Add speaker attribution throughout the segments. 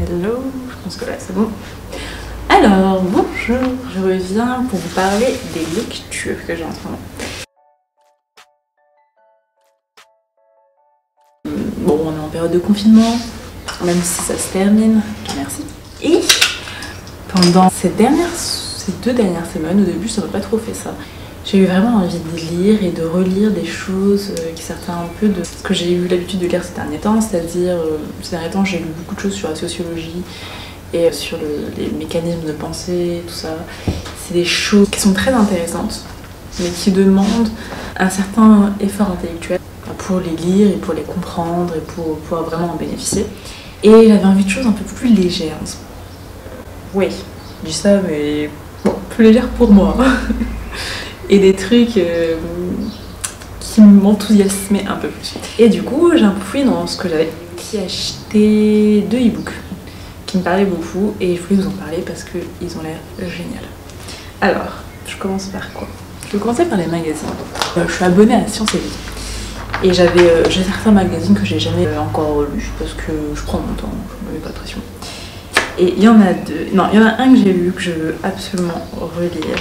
Speaker 1: Hello, je pense que là c'est bon. Alors, bonjour, je reviens pour vous parler des lectures que j'ai en ce moment. Bon, on est en période de confinement, même si ça se termine, merci. Et pendant ces 2 dernières semaines, au début ça m'a pas trop fait ça. J'ai eu vraiment envie de lire et de relire des choses qui sortaient un peu de ce que j'ai eu l'habitude de lire ces derniers temps, c'est-à-dire ces derniers temps j'ai lu beaucoup de choses sur la sociologie et sur les mécanismes de pensée, tout ça. C'est des choses qui sont très intéressantes, mais qui demandent un certain effort intellectuel pour les lire et pour les comprendre et pour pouvoir vraiment en bénéficier. Et j'avais envie de choses un peu plus légères. Oui, je dis ça, mais bon, plus légères pour moi. Et des trucs qui m'enthousiasmaient un peu plus. Et du coup, j'ai un peu fouillé dans ce que j'avais acheté 2 e-books qui me parlaient beaucoup et je voulais vous en parler parce qu'ils ont l'air génial. Alors, je commence par quoi? Je vais commencer par les magazines. Je suis abonnée à Science et Vie. Et j'ai certains magazines que j'ai jamais encore lus parce que je prends mon temps, je ne me mets pas de pression. Et il y en a 2. Non, il y en a un que j'ai lu que je veux absolument relire.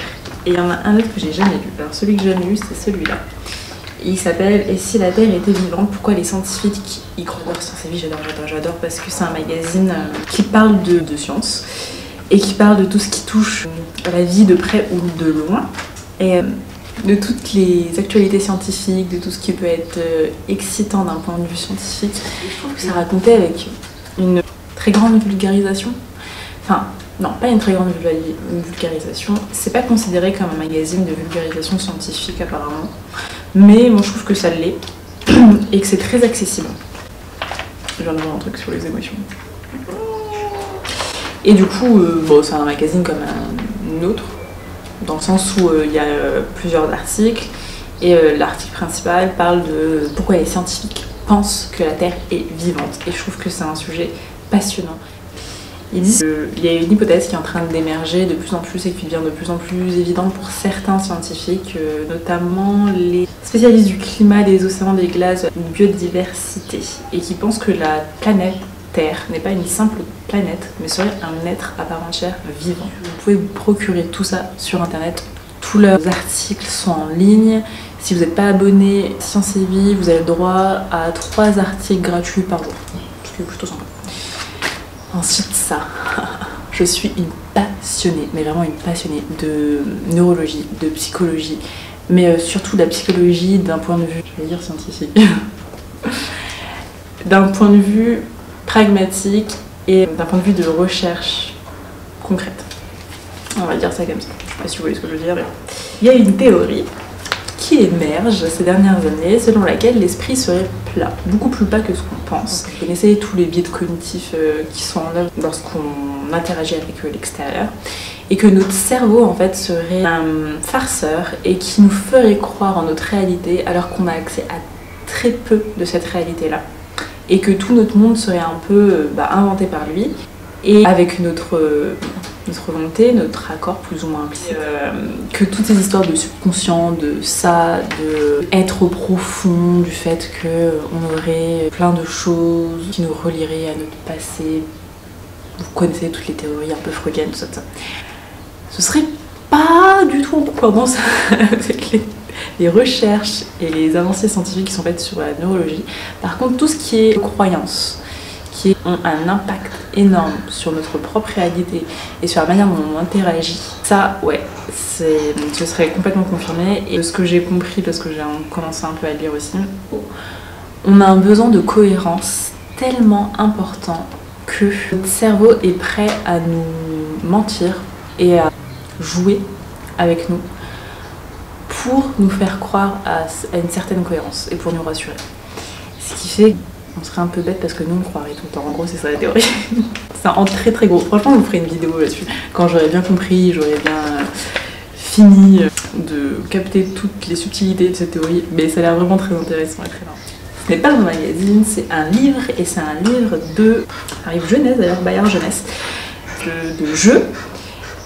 Speaker 1: Et il y en a un autre que j'ai jamais lu. Alors celui que j'ai jamais lu, c'est celui-là. Il s'appelle « Et si la Terre était vivante, pourquoi les scientifiques y croient ?» Science et Vie, j'adore parce que c'est un magazine qui parle de science et qui parle de tout ce qui touche à la vie de près ou de loin et de toutes les actualités scientifiques, de tout ce qui peut être excitant d'un point de vue scientifique. Et je trouve que ça racontait avec une très grande vulgarisation. Enfin, non, pas une très grande vulgarisation. C'est pas considéré comme un magazine de vulgarisation scientifique apparemment. Mais moi je trouve que ça l'est. Et que c'est très accessible. Je viens de voir un truc sur les émotions. Et du coup, bon, c'est un magazine comme un autre. Dans le sens où il y a plusieurs articles. Et l'article principal parle de pourquoi les scientifiques pensent que la Terre est vivante. Et je trouve que c'est un sujet passionnant. Ils disent qu'il y a une hypothèse qui est en train d'émerger de plus en plus et qui devient de plus en plus évidente pour certains scientifiques, notamment les spécialistes du climat, des océans, des glaces, de biodiversité, et qui pensent que la planète Terre n'est pas une simple planète, mais serait un être à part entière vivant. Vous pouvez vous procurer tout ça sur internet, tous leurs articles sont en ligne. Si vous n'êtes pas abonné à Science et Vie, vous avez le droit à 3 articles gratuits par jour, ce qui est plutôt sympa. Ensuite ça, je suis une passionnée, mais vraiment une passionnée de neurologie, de psychologie, mais surtout de la psychologie d'un point de vue, je vais dire scientifique, d'un point de vue pragmatique et d'un point de vue de recherche concrète. On va dire ça comme ça, je sais pas si vous voyez ce que je veux dire. Il y a une théorie qui émerge ces dernières années selon laquelle l'esprit serait plat, beaucoup plus plat que ce qu'on pense. Vous connaissez tous les biais cognitifs qui sont en œuvre lorsqu'on interagit avec l'extérieur et que notre cerveau en fait serait un farceur et qui nous ferait croire en notre réalité alors qu'on a accès à très peu de cette réalité-là et que tout notre monde serait un peu inventé par lui et avec notre volonté, notre accord plus ou moins impliqué. Que toutes ces histoires de subconscient, de ça, de être au profond, du fait qu'on aurait plein de choses qui nous relieraient à notre passé. Vous connaissez toutes les théories un peu freudiennes, tout ça, tout ça. Ce serait pas du tout en concordance avec les recherches et les avancées scientifiques qui sont faites sur la neurologie. Par contre, tout ce qui est croyance, qui ont un impact énorme sur notre propre réalité et sur la manière dont on interagit. Ça, ouais, ce serait complètement confirmé. Et de ce que j'ai compris, parce que j'ai commencé un peu à lire aussi, on a un besoin de cohérence tellement important que notre cerveau est prêt à nous mentir et à jouer avec nous pour nous faire croire à une certaine cohérence et pour nous rassurer. Ce qui fait on serait un peu bête parce que nous on croirait tout le temps. En gros, c'est ça la théorie. C'est en très très gros. Franchement, je vous ferai une vidéo là-dessus. Quand j'aurai bien compris, j'aurai bien fini de capter toutes les subtilités de cette théorie. Mais ça a l'air vraiment très intéressant et très marrant. Ce n'est pas un magazine, c'est un livre. Et c'est un livre de Jeunesse, d'ailleurs, Bayard Jeunesse, de jeux.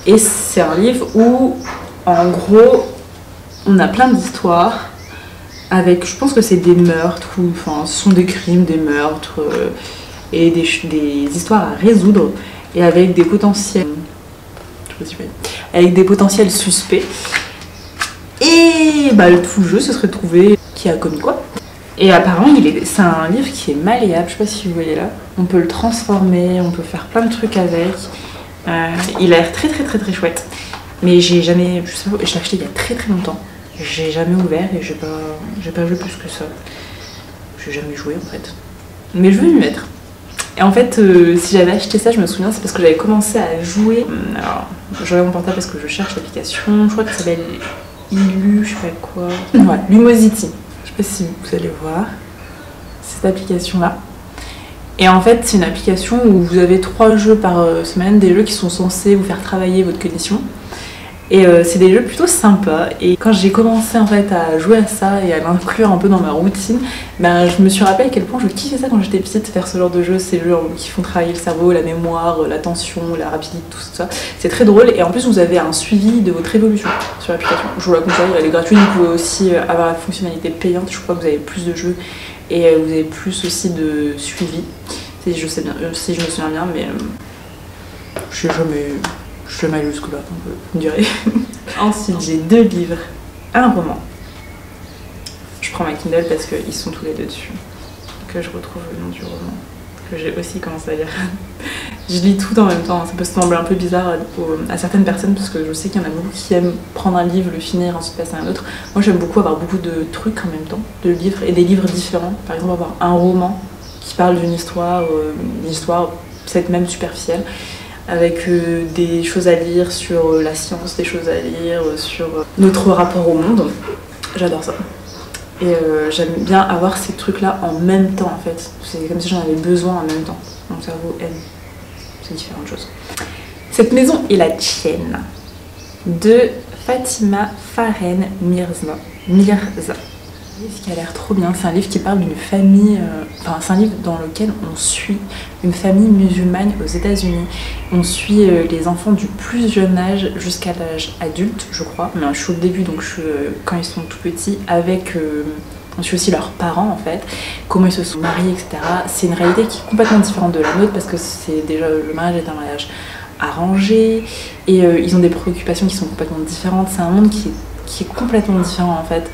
Speaker 1: Et c'est un livre où, en gros, on a plein d'histoires. Avec, je pense que c'est des meurtres, ou enfin ce sont des crimes, des meurtres, et des histoires à résoudre et avec des potentiels suspects. Et bah, tout le jeu se serait trouvé qui a commis quoi. Et apparemment c'est un livre qui est malléable, je sais pas si vous voyez là. On peut le transformer, on peut faire plein de trucs avec. Il a l'air très chouette. Mais j'ai jamais, je l'ai acheté il y a très longtemps. J'ai jamais ouvert et j'ai pas joué plus que ça. J'ai jamais joué en fait. Mais je veux m'y mettre. Et en fait, si j'avais acheté ça, je me souviens, c'est parce que j'avais commencé à jouer. Alors, je regarde mon portable parce que je cherche l'application. Je crois que ça s'appelle Illu, je sais pas quoi. Ouais, Lumosity. Je sais pas si vous allez voir cette application-là. Et en fait, c'est une application où vous avez 3 jeux par semaine, des jeux qui sont censés vous faire travailler votre cognition. Et c'est des jeux plutôt sympas. Et quand j'ai commencé en fait à jouer à ça et à l'inclure un peu dans ma routine, ben, je me suis rappelé à quel point je kiffais ça quand j'étais petite, faire ce genre de jeux, ces jeux qui font travailler le cerveau, la mémoire, l'attention, la rapidité, tout ça. C'est très drôle et en plus vous avez un suivi de votre évolution sur l'application. Je vous la conseille, elle est gratuite, vous pouvez aussi avoir la fonctionnalité payante, je crois que vous avez plus de jeux et vous avez plus aussi de suivi, si je sais bien, si je me souviens bien, mais je suis jamais jusque là, on dirait. Ensuite, j'ai 2 livres, un roman. Je prends ma Kindle parce qu'ils sont tous les 2 dessus. Que je retrouve le nom du roman, que j'ai aussi commencé à lire. Je lis tout en même temps, ça peut sembler un peu bizarre à certaines personnes parce que je sais qu'il y en a beaucoup qui aiment prendre un livre, le finir, ensuite passer à un autre. Moi j'aime beaucoup avoir beaucoup de trucs en même temps, de livres et des livres différents. Par exemple avoir un roman qui parle d'une histoire peut-être même superficielle, avec des choses à lire sur la science, des choses à lire sur notre rapport au monde. J'adore ça. Et j'aime bien avoir ces trucs-là en même temps en fait. C'est comme si j'en avais besoin en même temps. Mon cerveau aime. C'est différentes choses. Cette maison est la tienne, de Fatima Farren Mirza. Un livre qui a l'air trop bien, c'est un livre qui parle d'une famille, c'est un livre dans lequel on suit une famille musulmane aux États-Unis. On suit les enfants du plus jeune âge jusqu'à l'âge adulte, je crois. Mais je suis au début, donc quand ils sont tout petits, on suit aussi leurs parents en fait, comment ils se sont mariés, etc. C'est une réalité qui est complètement différente de la nôtre parce que le mariage est un mariage arrangé et ils ont des préoccupations qui sont complètement différentes. C'est un monde qui est complètement différent en fait.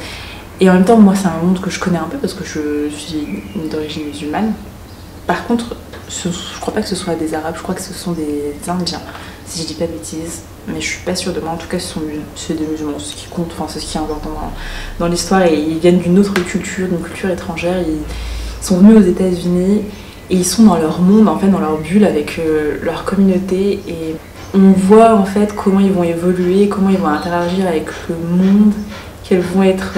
Speaker 1: Et en même temps, moi, c'est un monde que je connais un peu parce que je suis d'origine musulmane. Par contre, je crois pas que ce soit des Arabes, je crois que ce sont des Indiens, si je dis pas de bêtises. Mais je suis pas sûre de moi. En tout cas, c'est des musulmans, ce qui compte, enfin, c'est ce qui est important dans l'histoire. Et ils viennent d'une autre culture, d'une culture étrangère. Ils sont venus aux États-Unis et ils sont dans leur monde, en fait, dans leur bulle avec leur communauté. Et on voit en fait comment ils vont évoluer, comment ils vont interagir avec le monde. Quelles vont être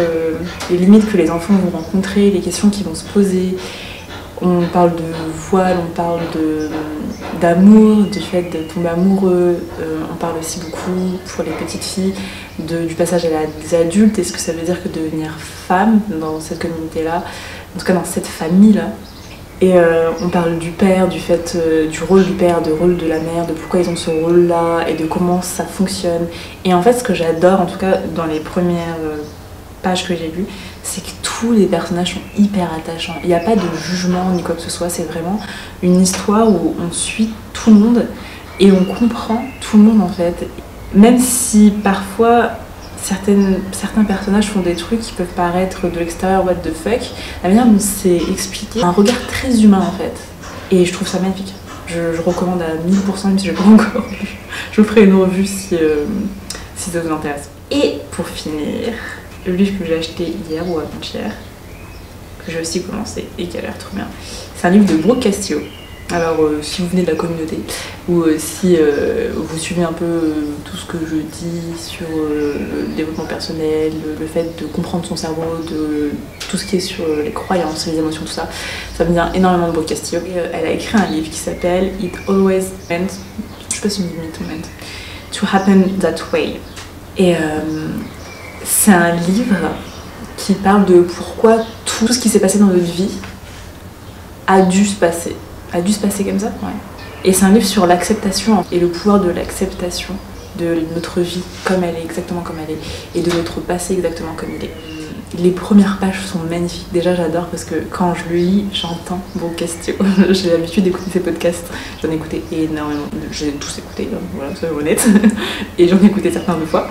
Speaker 1: les limites que les enfants vont rencontrer, les questions qui vont se poser. On parle de voile, on parle d'amour, du fait de tomber amoureux. On parle aussi beaucoup, pour les petites filles, du passage à l'âge adulte. Est-ce que ça veut dire que devenir femme dans cette communauté-là, en tout cas dans cette famille-là. Et on parle du père, du rôle du père, du rôle de la mère, de pourquoi ils ont ce rôle-là et de comment ça fonctionne. Et en fait, ce que j'adore, en tout cas dans les premières pages que j'ai lues, c'est que tous les personnages sont hyper attachants. Il n'y a pas de jugement ni quoi que ce soit, c'est vraiment une histoire où on suit tout le monde et on comprend tout le monde en fait. Même si parfois certains personnages font des trucs qui peuvent paraître de l'extérieur what the fuck, la manière dont c'est expliqué, un regard très humain en fait. Et je trouve ça magnifique. Je recommande à 1000%, même si je n'ai pas encore lu. Je vous ferai une revue si ça vous intéresse. Et pour finir, le livre que j'ai acheté hier ou avant-hier, que j'ai aussi commencé et qui a l'air trop bien, c'est un livre de Brooke Castillo. Alors si vous venez de la communauté ou si vous suivez un peu tout ce que je dis sur le développement personnel, le fait de comprendre son cerveau, de tout ce qui est sur les croyances, les émotions, tout ça, ça me vient énormément de Brooke Castillo. Et, elle a écrit un livre qui s'appelle It Always Meant, je sais pas si on dit To Happen That Way. Et c'est un livre qui parle de pourquoi tout ce qui s'est passé dans notre vie a dû se passer comme ça, ouais. Et c'est un livre sur l'acceptation et le pouvoir de l'acceptation de notre vie comme elle est, exactement comme elle est, et de notre passé exactement comme il est. Les premières pages sont magnifiques. Déjà, j'adore parce que quand je le lis, j'entends vos questions. J'ai l'habitude d'écouter ces podcasts. J'en ai écouté énormément. J'ai tous écouté, hein, voilà, soyons honnêtes. Et j'en ai écouté certains 2 fois.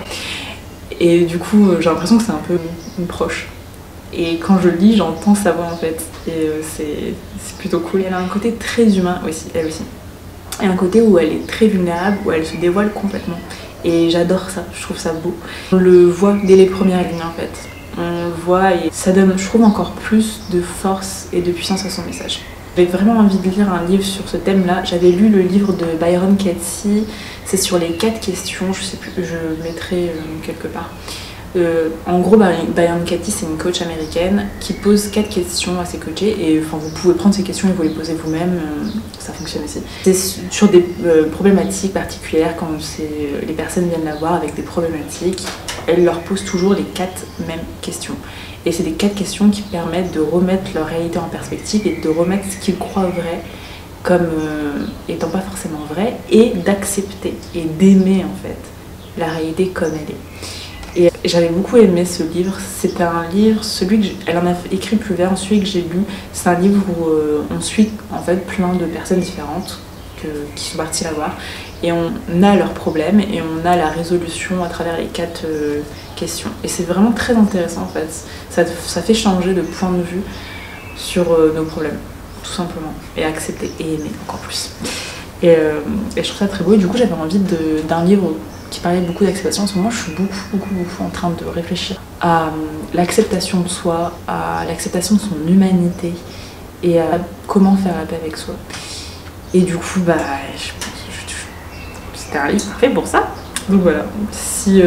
Speaker 1: Et du coup, j'ai l'impression que c'est un peu une proche. Et quand je le lis, j'entends sa voix en fait. Et c'est plutôt cool. Elle a un côté très humain aussi, elle aussi. Et un côté où elle est très vulnérable, où elle se dévoile complètement. Et j'adore ça, je trouve ça beau. On le voit dès les premières lignes en fait. On le voit et ça donne, je trouve, encore plus de force et de puissance à son message. J'avais vraiment envie de lire un livre sur ce thème-là. J'avais lu le livre de Byron Katie, c'est sur les 4 questions, je sais plus, je le mettrai quelque part. En gros, Byron Katie, c'est une coach américaine qui pose 4 questions à ses coachés et enfin, vous pouvez prendre ces questions et vous les poser vous-même, ça fonctionne aussi. C'est sur des problématiques particulières quand les personnes viennent la voir avec des problématiques, elle leur pose toujours les 4 mêmes questions. Et c'est des 4 questions qui permettent de remettre leur réalité en perspective et de remettre ce qu'ils croient vrai comme étant pas forcément vrai et d'accepter et d'aimer en fait la réalité comme elle est. Et j'avais beaucoup aimé ce livre. C'était un livre, elle en a écrit plusieurs, celui que j'ai lu, c'est un livre où on suit en fait plein de personnes différentes qui sont parties la voir et on a leurs problèmes et on a la résolution à travers les 4 questions. Et c'est vraiment très intéressant en fait. Ça fait changer de point de vue sur nos problèmes, tout simplement. Et accepter et aimer encore plus. Et je trouve ça très beau. Et du coup, j'avais envie d'un livre qui parlait beaucoup d'acceptation. En ce moment, je suis beaucoup en train de réfléchir à l'acceptation de soi, à l'acceptation de son humanité et à comment faire la paix avec soi. Et du coup, c'était un livre parfait pour ça. Donc voilà, si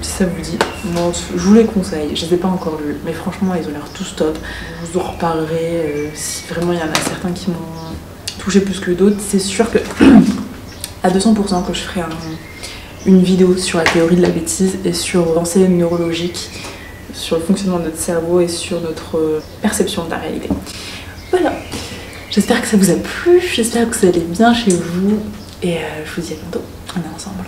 Speaker 1: ça vous dit, moi je vous les conseille. Je les ai pas encore lus, mais franchement, ils ont l'air tous top. Je vous en reparlerai si vraiment il y en a certains qui m'ont touché plus que d'autres. C'est sûr que à 200% que je ferai une vidéo sur la théorie de la bêtise et sur l'enseignement neurologique, sur le fonctionnement de notre cerveau et sur notre perception de la réalité. Voilà, j'espère que ça vous a plu, j'espère que vous allez bien chez vous et je vous dis à bientôt, on est ensemble.